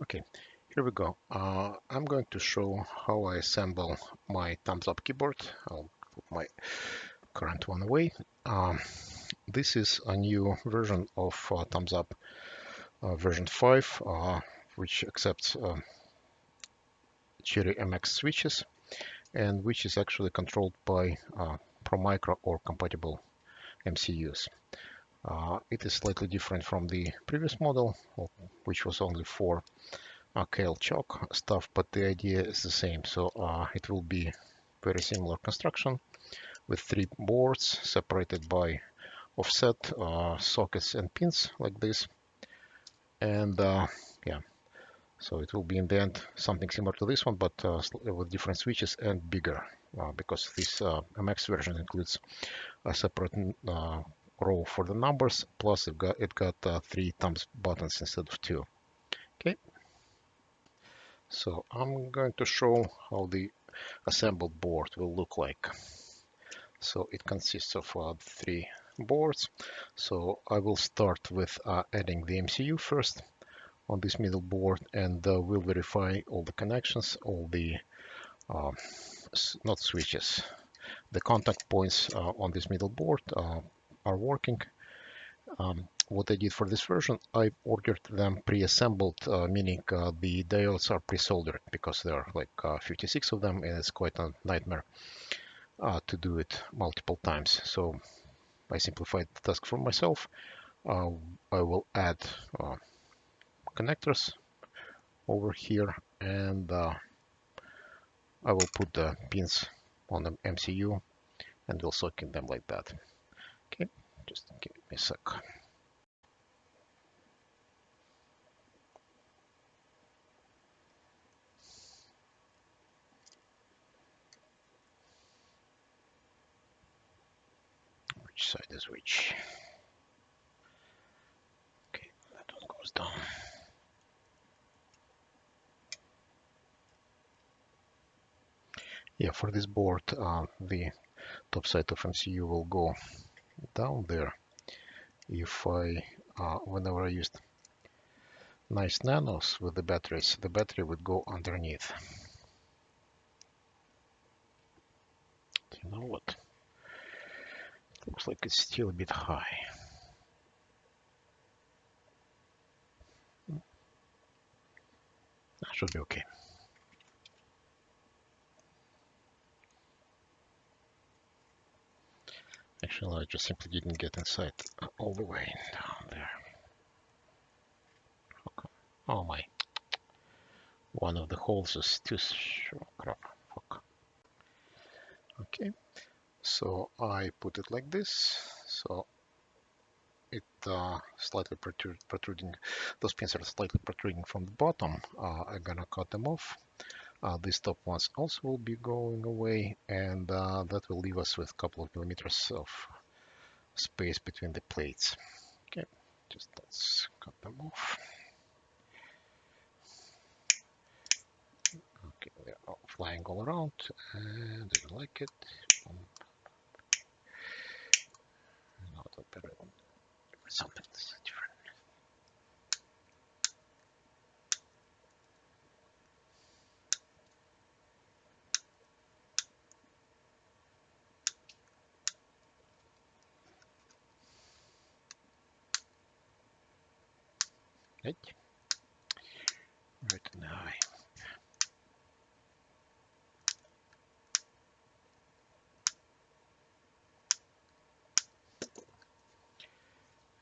Okay, here we go. I'm going to show how I assemble my ThumbsUp keyboard. I'll put my current one away. This is a new version of ThumbsUp version 5, which accepts Cherry MX switches and which is actually controlled by ProMicro or compatible MCUs. It is slightly different from the previous model, which was only for KL chalk stuff, but the idea is the same. So it will be very similar construction with 3 boards separated by offset sockets and pins like this. And yeah, so it will be in the end something similar to this one, but with different switches and bigger, because this MX version includes a separate row for the numbers, plus it got 3 thumbs buttons instead of 2. Okay, so I'm going to show how the assembled board will look like. So it consists of 3 boards. So I will start with adding the MCU first on this middle board, and we'll verify all the connections, all the not switches, the contact points on this middle board are working. What I did for this version, I ordered them pre-assembled, meaning the diodes are pre-soldered, because there are like 56 of them, and it's quite a nightmare to do it multiple times. So I simplified the task for myself. I will add connectors over here, and I will put the pins on the MCU and we'll socket them like that. Okay, just give me a sec. Which side is which? Okay, that one goes down. Yeah, for this board, the top side of MCU will go down there. If I, whenever I used nice nanos with the batteries, the battery would go underneath. You know what? Looks like it's still a bit high. That should be okay. Actually, I just simply didn't get inside all the way down there. Okay. Oh my. One of the holes is too short. Crap. Fuck. Okay. So I put it like this. So it slightly protruding. Those pins are slightly protruding from the bottom. I'm gonna cut them off. These top ones also will be going away, and that will leave us with a couple of millimeters of space between the plates. Okay, just let's cut them off. Okay, they're all flying all around, and I don't like it. Not a better one. Something different. Right now.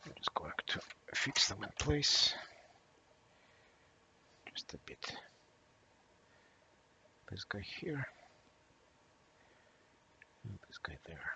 I'm just going to fix them in place. Just a bit. This guy here, and this guy there.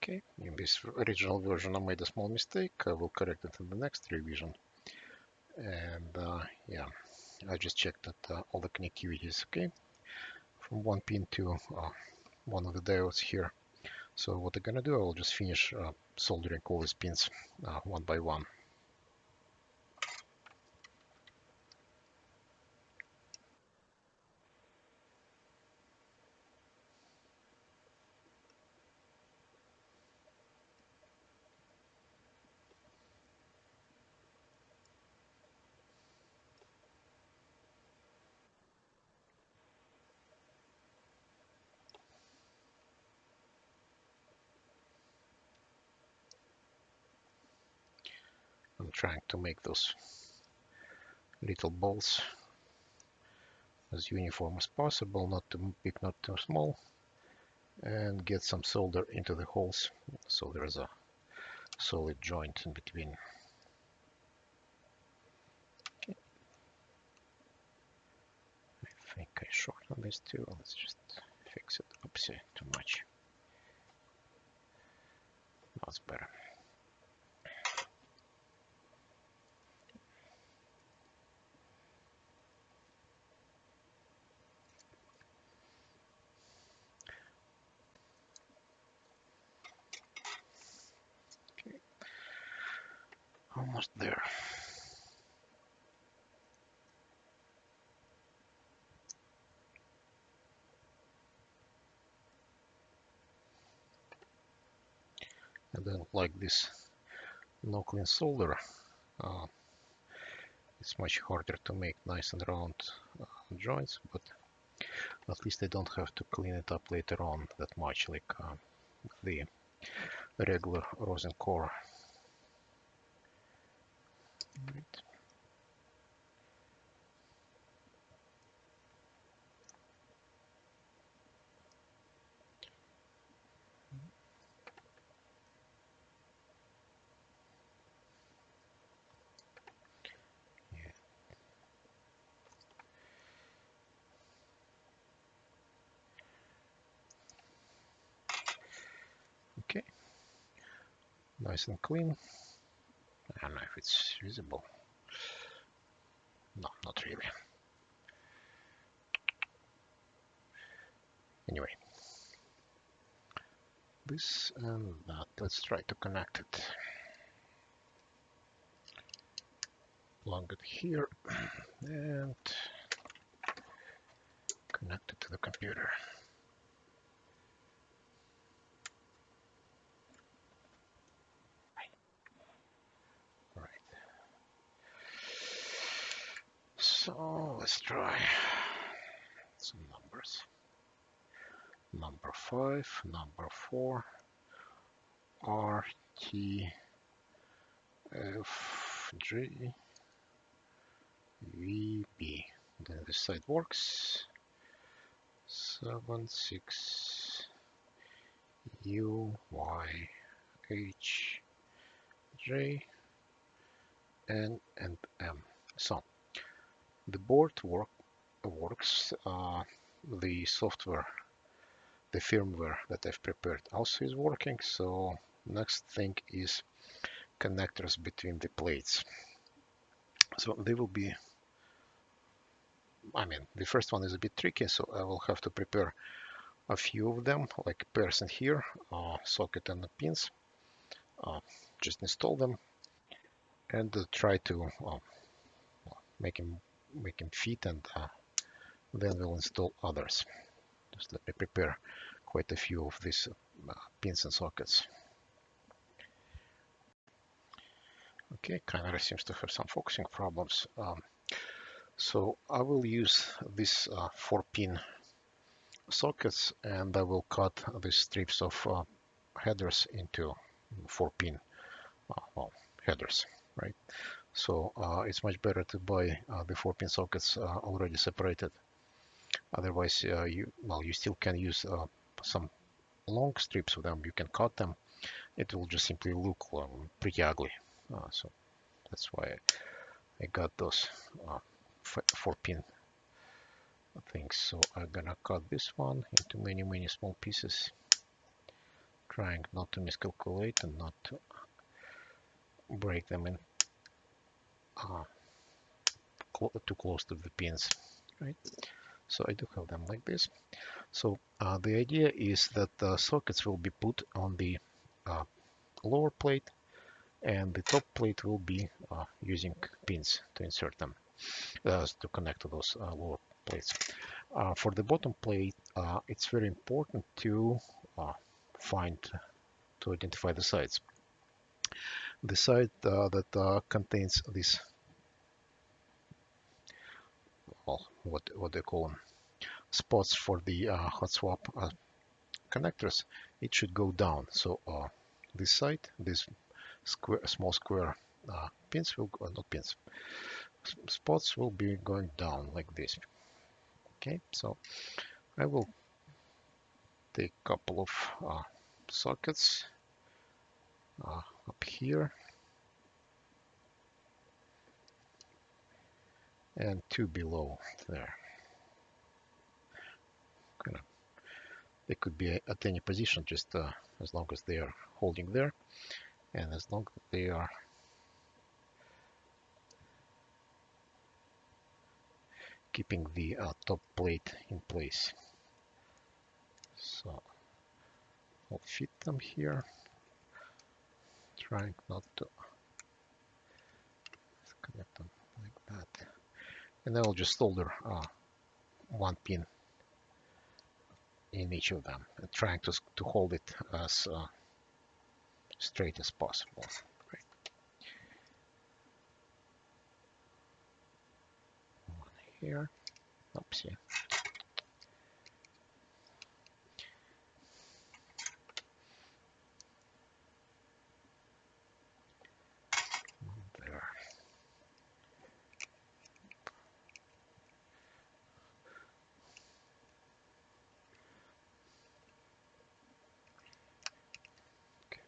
Okay, in this original version I made a small mistake. I will correct it in the next revision. And yeah, I just checked that all the connectivity is okay from one pin to one of the diodes here. So what I'm gonna do, I will just finish soldering all these pins one by one. I'm trying to make those little balls as uniform as possible, not too big, not too small, and get some solder into the holes so there's a solid joint in between. Okay. I think I shortened this too. Let's just fix it. Oopsie, too much. That's better. Okay, almost there. And then like this no clean solder, it's much harder to make nice and round joints, but at least I don't have to clean it up later on that much like the regular rosin core. Right. Yeah. Okay, nice and clean. I don't know if it's visible. No, not really. Anyway, this and that. Let's try to connect it. Plug it here and connect it to the computer. Right. So let's try some numbers. Number 5, number 4, R, T, F, G, V, B. Then this side works. 7, 6, U, Y, H, J, N, and M. So the board works. The software, the firmware that I've prepared also is working. So next thing is connectors between the plates. So they will be, I mean, the first one is a bit tricky, so I will have to prepare a few of them, like pairs in here, socket and the pins. Just install them and try to make him fit, and then we'll install others. Just let me prepare quite a few of these pins and sockets. Okay, camera seems to have some focusing problems. So I will use these 4-pin sockets, and I will cut these strips of headers into 4-pin well, headers, right? So it's much better to buy the 4-pin sockets already separated. Otherwise, you still can use some long strips of them. You can cut them. It will just simply look pretty ugly. So that's why I got those 4-pin things. So I'm gonna cut this one into many small pieces. trying not to miscalculate and not to break them in too close to the pins, right? So I do have them like this. So the idea is that the sockets will be put on the lower plate, and the top plate will be using pins to insert them, to connect to those lower plates. For the bottom plate, it's very important to identify the sides. The side that contains this, well, what they call them, spots for the hot swap connectors, it should go down. So this side, this small square pins will go, not pins, spots will be going down like this. Okay, so I will take a couple of sockets up here and two below there. Kind of, they could be at any position, just as long as they are holding there, and as long as they are keeping the top plate in place. So I'll fit them here, trying not to connect them like that, and then I'll just solder one pin in each of them, and trying to hold it as straight as possible. Right. One here. Oopsie. One there. Okay.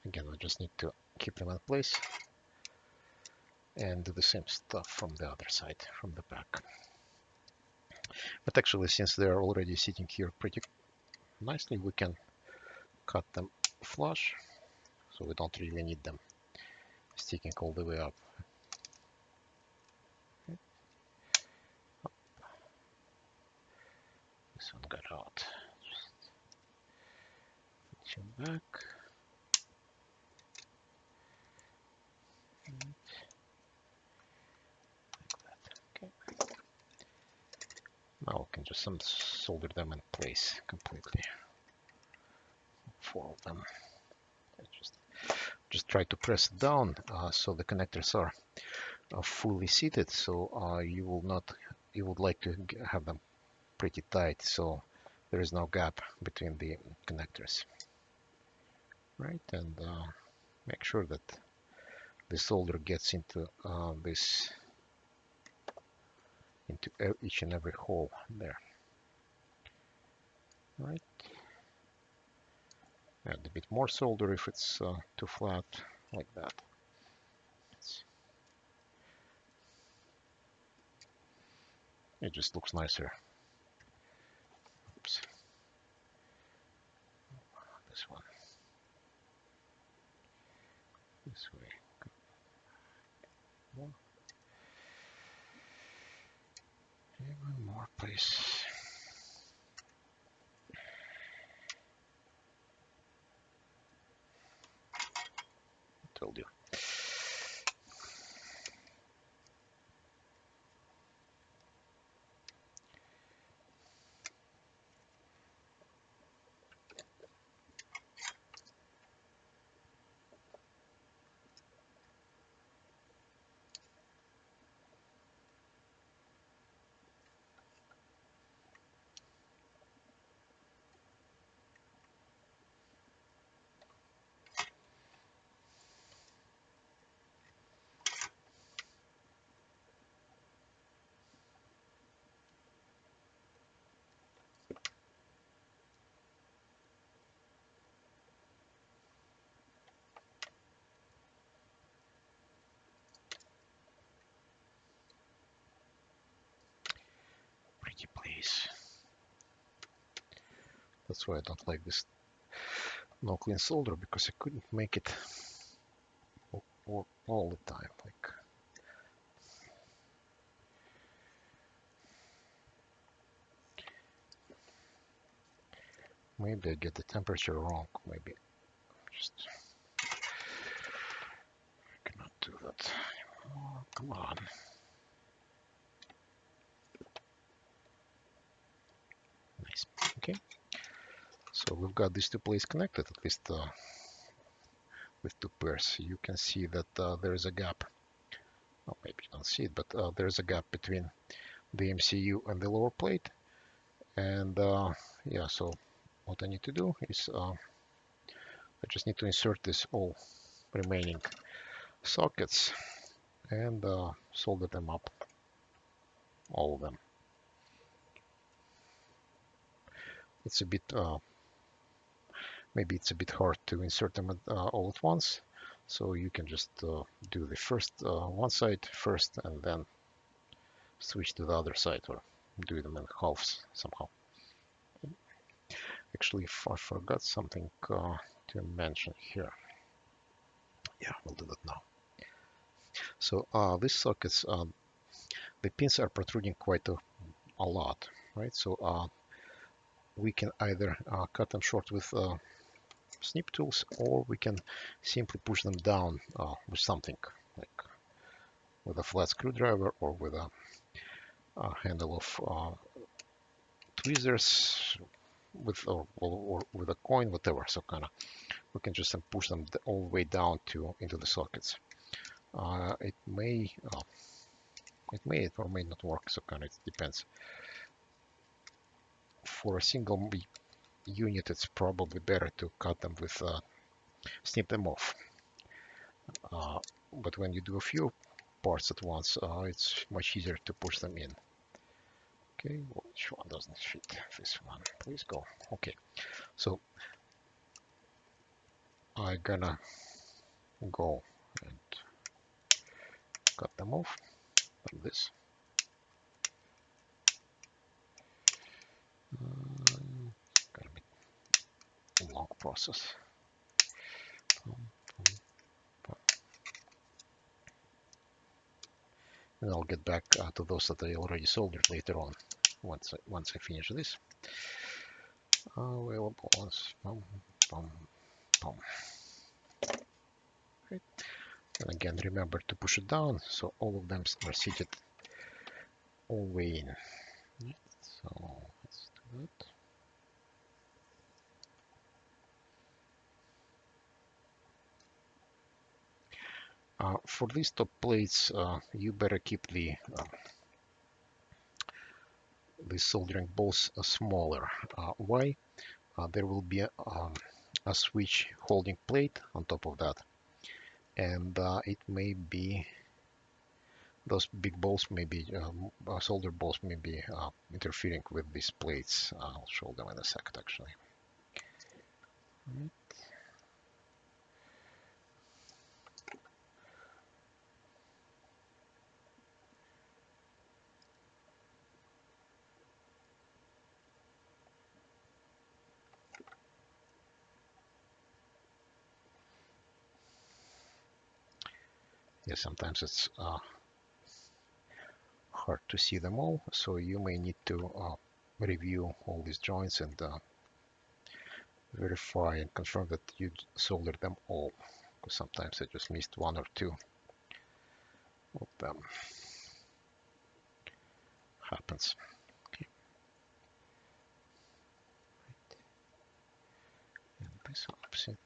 Again, I just need to keep them in place and do the same stuff from the other side, from the back. But actually, since they're already sitting here pretty nicely, we can cut them flush, so we don't really need them sticking all the way up. Okay. This one got out. Just put you back. Okay. Now we can just solder them in place completely. Four of them. Just try to press down so the connectors are fully seated. So you would like to have them pretty tight, so there is no gap between the connectors, right? And make sure that the solder gets into into each and every hole there, right? Add a bit more solder if it's too flat, like that. It just looks nicer. Oops. This one. This way. More. Even more, please. Told you. place. That's why I don't like this no clean solder, because I couldn't make it all the time. Like, maybe I get the temperature wrong. Maybe just cannot do that. Oh, come on. Nice. Okay. So we've got these two plates connected, at least with two pairs. You can see that there is a gap. Well, maybe you don't see it, but there's a gap between the MCU and the lower plate. And yeah, so what I need to do is I just need to insert this all remaining sockets and solder them up, all of them. It's a bit maybe it's a bit hard to insert them all at once, so you can just do the first one side first and then switch to the other side, or do them in halves somehow. Actually, I forgot something to mention here. Yeah, we'll do that now. So these sockets, the pins are protruding quite a lot, right? So we can either cut them short with snip tools, or we can simply push them down with something like with a flat screwdriver, or with a handle of tweezers, or with a coin, whatever. So kind of we can just push them all the way down into the sockets. It may or may not work, so kind of it depends. For a single unit, it's probably better to cut them with snip them off. But when you do a few parts at once, it's much easier to push them in. Okay, which one doesn't fit? This one, please go. Okay, so I'm gonna go and cut them off like this. Gonna be a long process. And I'll get back to those that I already soldered later on, once I finish this. Available ones. Right. And again, remember to push it down so all of them are seated all the way in. Right. So let's do that. For these top plates, you better keep the soldering balls smaller. Why? There will be a switch holding plate on top of that, and it may be those big balls, maybe solder balls, may be interfering with these plates. I'll show them in a second, actually. Right. Yeah, sometimes it's hard to see them all, so you may need to review all these joints and verify and confirm that you soldered them all, because sometimes I just missed one or two of them. Happens. Okay. And this opposite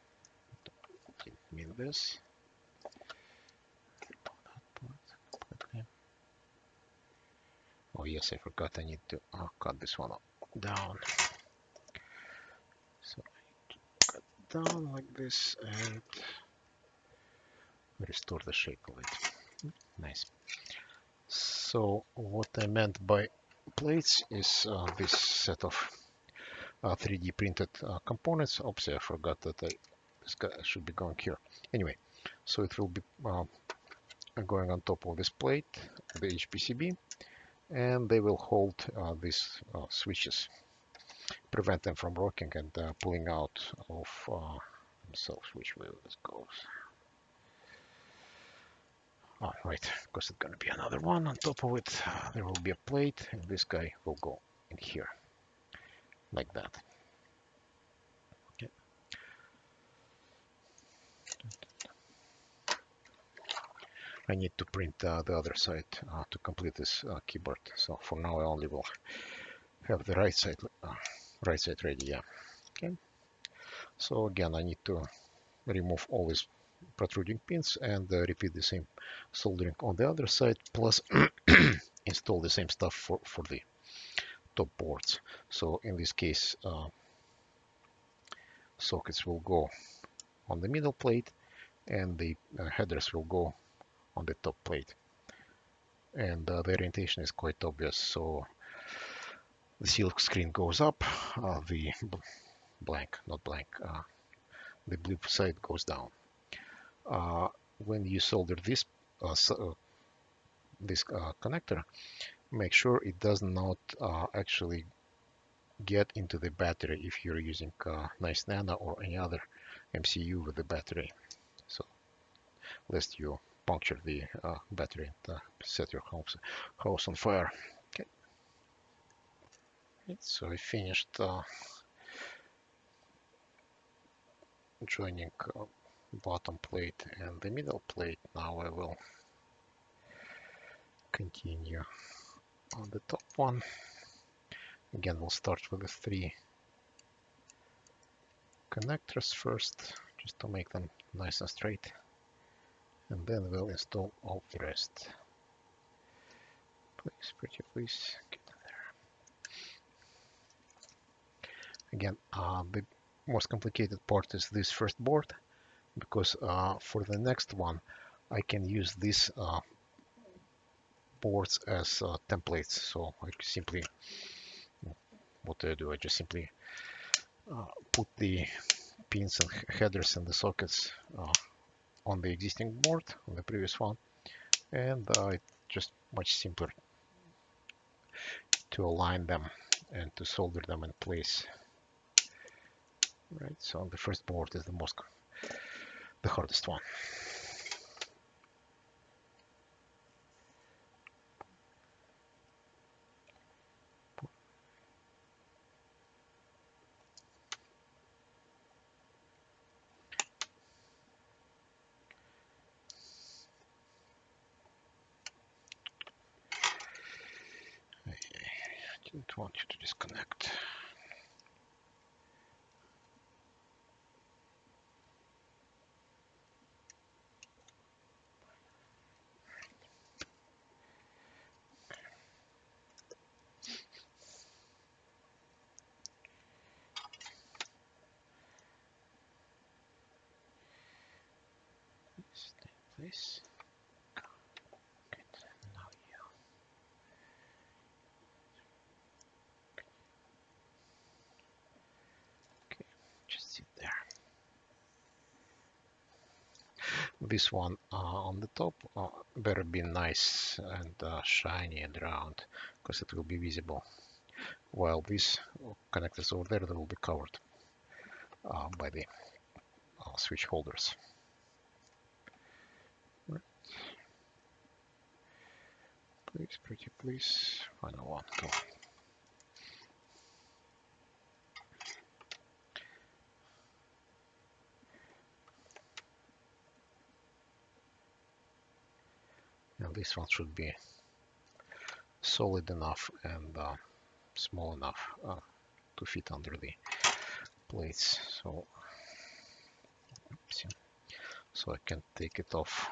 didn't mean this. Okay. Oh yes, I forgot I need to cut this one down. So I need to cut down like this and restore the shape of it. Nice. So what I meant by plates is this set of 3D printed components. Oops, I forgot that this guy should be going here. Anyway, so it will be going on top of this plate, the HPCB, and they will hold these switches, prevent them from rocking and pulling out of themselves. Which way this goes? Oh, right, because it's going to be another one on top of it. There will be a plate, and this guy will go in here, like that. Okay. I need to print the other side to complete this keyboard. So for now, I only will have the right side ready. Yeah. Okay. So again, I need to remove all these protruding pins and repeat the same soldering on the other side, plus install the same stuff for the top boards. So in this case, sockets will go on the middle plate and the headers will go on the top plate. And the orientation is quite obvious. So the silk screen goes up, the the blue side goes down. When you solder this connector, make sure it does not actually get into the battery if you're using Nice Nano or any other MCU with the battery. So lest you puncture the battery and set your house on fire. Okay. So I finished joining bottom plate and the middle plate. Now I will continue on the top one. Again, we'll start with the 3 connectors first, just to make them nice and straight, and then we'll install all the rest. Please, pretty please, get in there. Again, the most complicated part is this first board, because for the next one I can use these boards as templates. So I simply, what do? I just simply put the pins and headers and the sockets on the existing board, on the previous one, and it's just much simpler to align them and to solder them in place. Right, so the first board is the hardest one. I didn't want you to disconnect. Stay in place. Good. Now you. Okay, just sit there. This one on the top better be nice and shiny and round, because it will be visible, while these connectors over there, they will be covered by the switch holders. Right. Please, pretty please, final one, go. And this one should be solid enough and small enough to fit under the plates. So I can take it off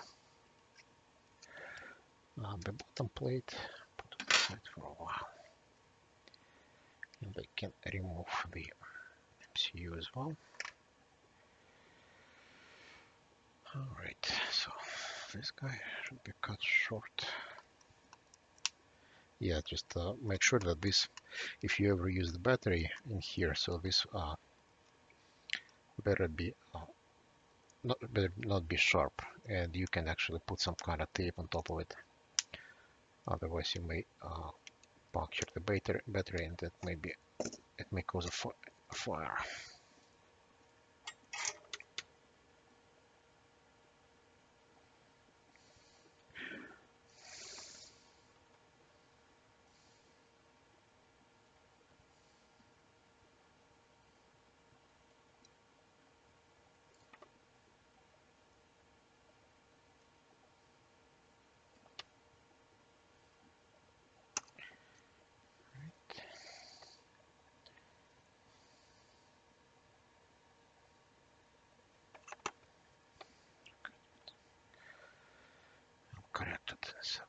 the bottom plate, put it aside for a while, and I can remove the MCU as well. Alright, so this guy should be cut short. Yeah, just make sure that this, if you ever use the battery in here, so this better not be sharp, and you can actually put some kind of tape on top of it. Otherwise, you may puncture the battery, and that maybe it may cause a fire. I'll correct it in a sec.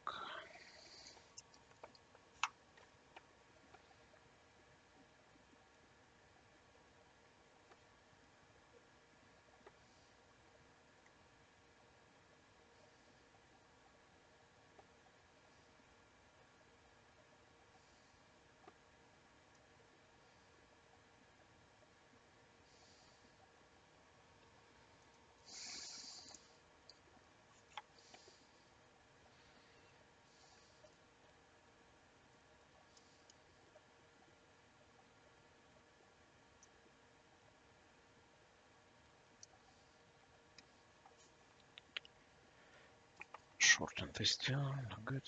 Shorten this down, good.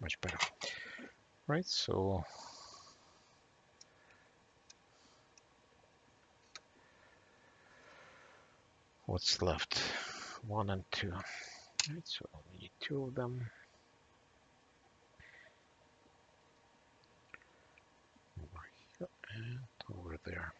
Much better. Right, so what's left? 1 and 2. Right, so we need 2 of them. Over here and over there.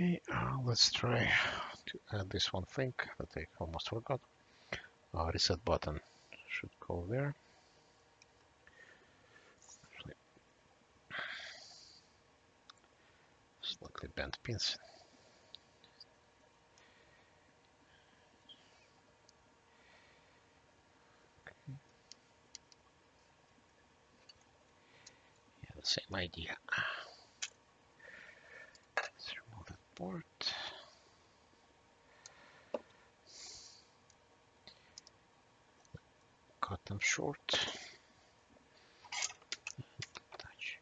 Okay, let's try to add this one thing that I almost forgot. Reset button should go there. Actually, slightly bent pins. Yeah, the same idea. Let's remove that port. Cut them short. Touch.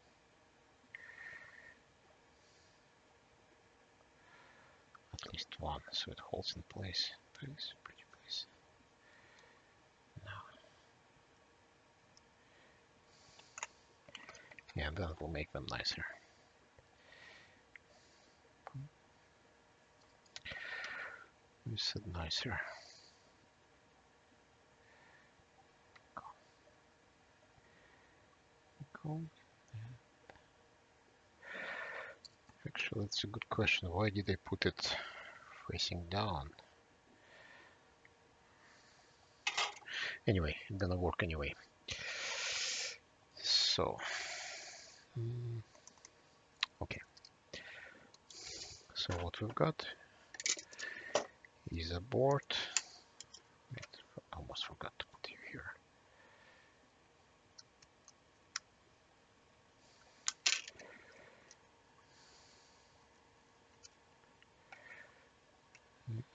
at least one, so it holds in place. Please, pretty please. Now, yeah, then it will make them nicer. You said nicer. Cool. Actually, that's a good question. Why did they put it facing down? Anyway, it's gonna work anyway. So, okay. So what we've got is a board. I almost forgot to put you here.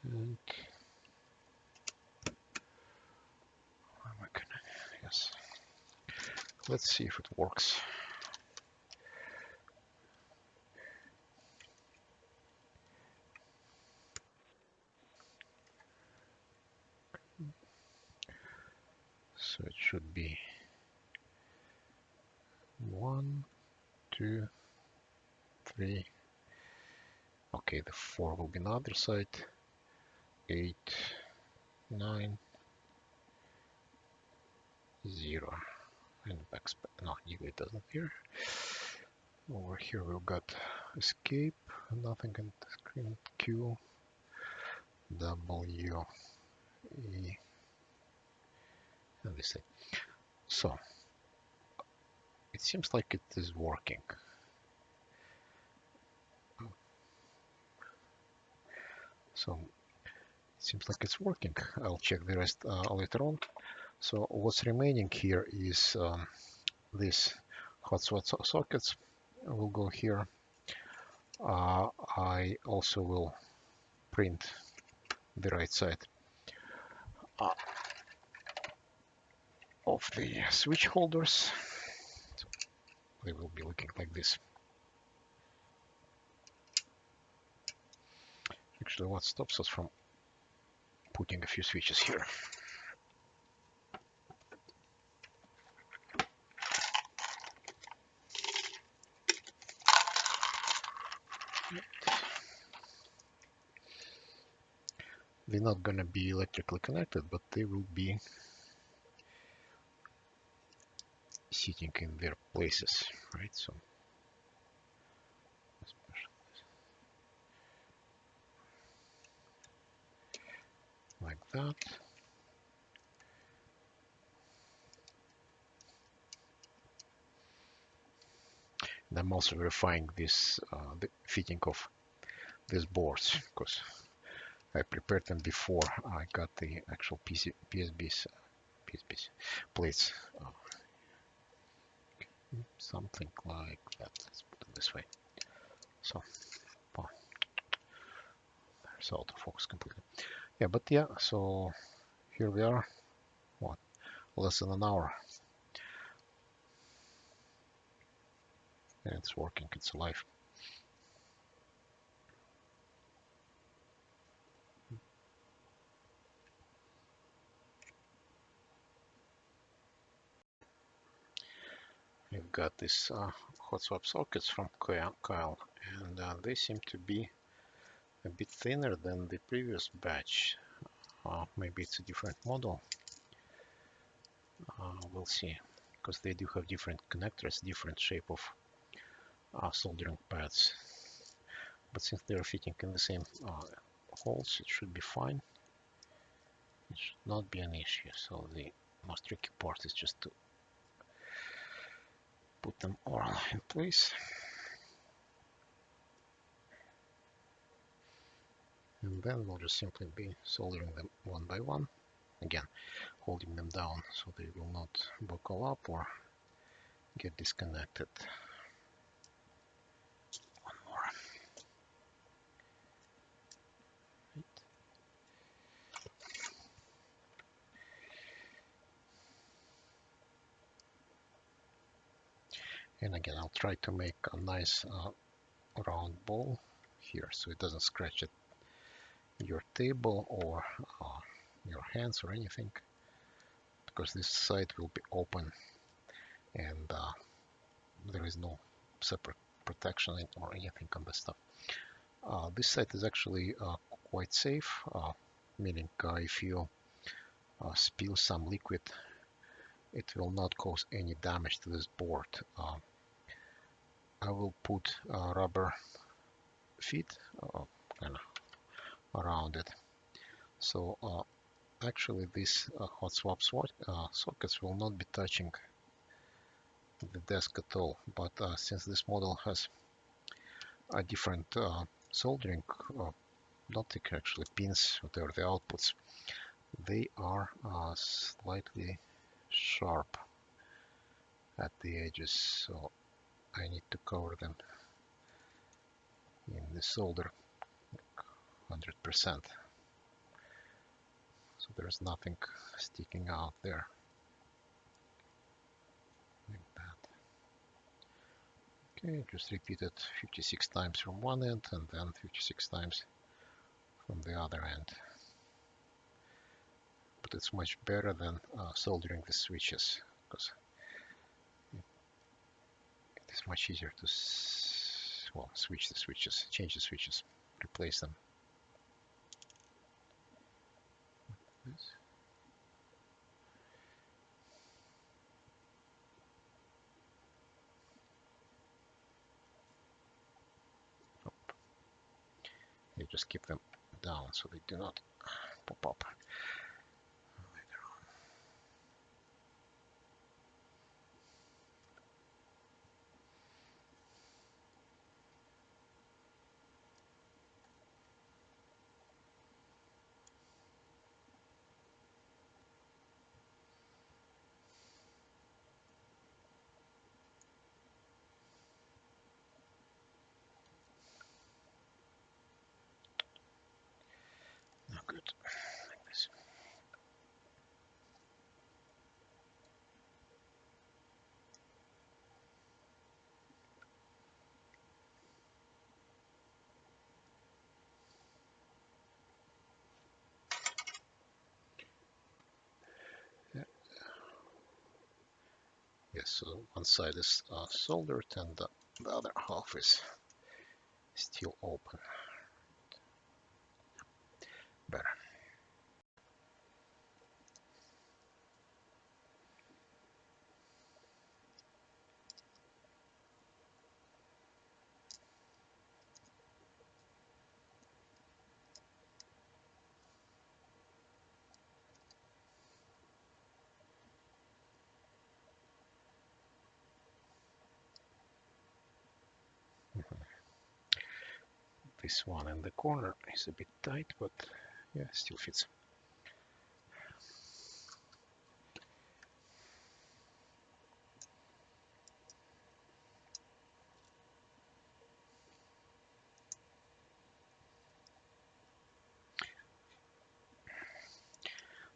And where am I gonna? Yes. Let's see if it works. So it should be 1, 2, 3. Okay, the 4 will be on the other side. 8, 9, 0. And backspace. No, it doesn't here. Over here we've got escape, nothing in the screen. Q, W, E, and this thing. So it seems like it is working. So it seems like it's working. I'll check the rest later on. So what's remaining here is this hot swap sockets. Will go here. I also will print the right side of the switch holders. So they will be looking like this. Actually, what stops us from putting a few switches here? They're not going to be electrically connected, but they will be sitting in their places, right? So like that. And I'm also verifying this the fitting of these boards because I prepared them before I got the actual PSBs plates. Something like that. Let's put it this way. So, well, there's autofocus completely. Yeah, but yeah. So here we are. What? Less than an hour, and it's working. It's alive. We've got these hot swap sockets from Kyle, and they seem to be a bit thinner than the previous batch. Maybe it's a different model. We'll see, because they do have different connectors, different shape of soldering pads. But since they're fitting in the same holes, it should be fine. It should not be an issue. So the most tricky part is just to put them all in place. And then we'll just simply be soldering them one by one. Again, holding them down so they will not buckle up or get disconnected. One more. Right. And again, I'll try to make a nice round ball here so it doesn't scratch it your table or your hands or anything, because this side will be open and there is no separate protection or anything on this stuff. This side is actually quite safe, meaning if you spill some liquid, it will not cause any damage to this board. I will put rubber feet kind of around it. So actually these hot swap sockets will not be touching the desk at all. But since this model has a different soldering, not actually pins, whatever the outputs, they are slightly sharp at the edges, so I need to cover them in the solder 100%, so there's nothing sticking out there like that. Okay, just repeat it 56 times from one end and then 56 times from the other end. But it's much better than soldering the switches, because it is much easier to switch the switches, change the switches, replace them. Yes. You just keep them down so they do not pop up. Now good. Like this. Yeah. Yes, so one side is soldered and the other half is still open. Better. This one in the corner is a bit tight, but yeah, still fits.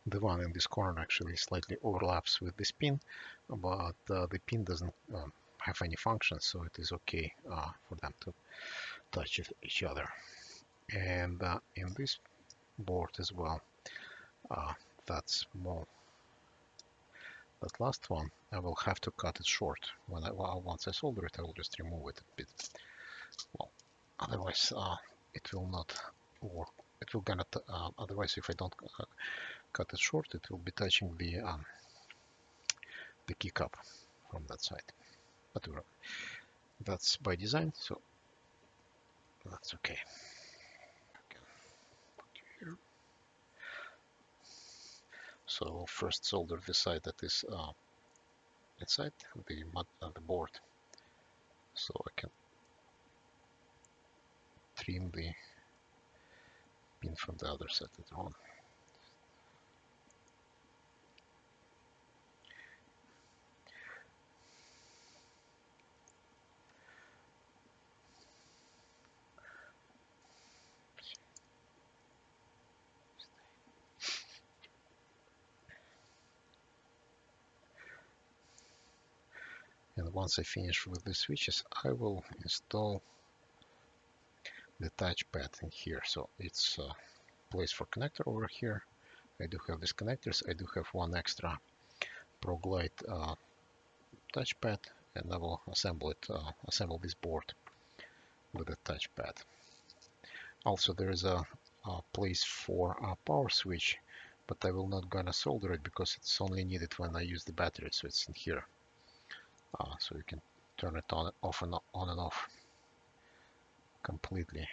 The one in this corner actually slightly overlaps with this pin, but the pin doesn't have any function, so it is okay for them to touch each other. And in this board as well, that small, that last one, I will have to cut it short. Once I solder it, I will just remove it a bit. Well, otherwise it will not work. It will gonna otherwise, if I don't cut it short, it will be touching the keycap from that side. But that's by design, so that's okay. So first solder the side that is inside the board, so I can trim the pin from the other side later on. And once I finish with the switches, I will install the touchpad in here. So it's place for connector over here. I do have these connectors. I do have one extra ProGlide touchpad, and I will assemble this board with a touchpad. Also, there is a place for a power switch, but I will not gonna solder it because it's only needed when I use the battery, so it's in here. So you can turn it on and off completely.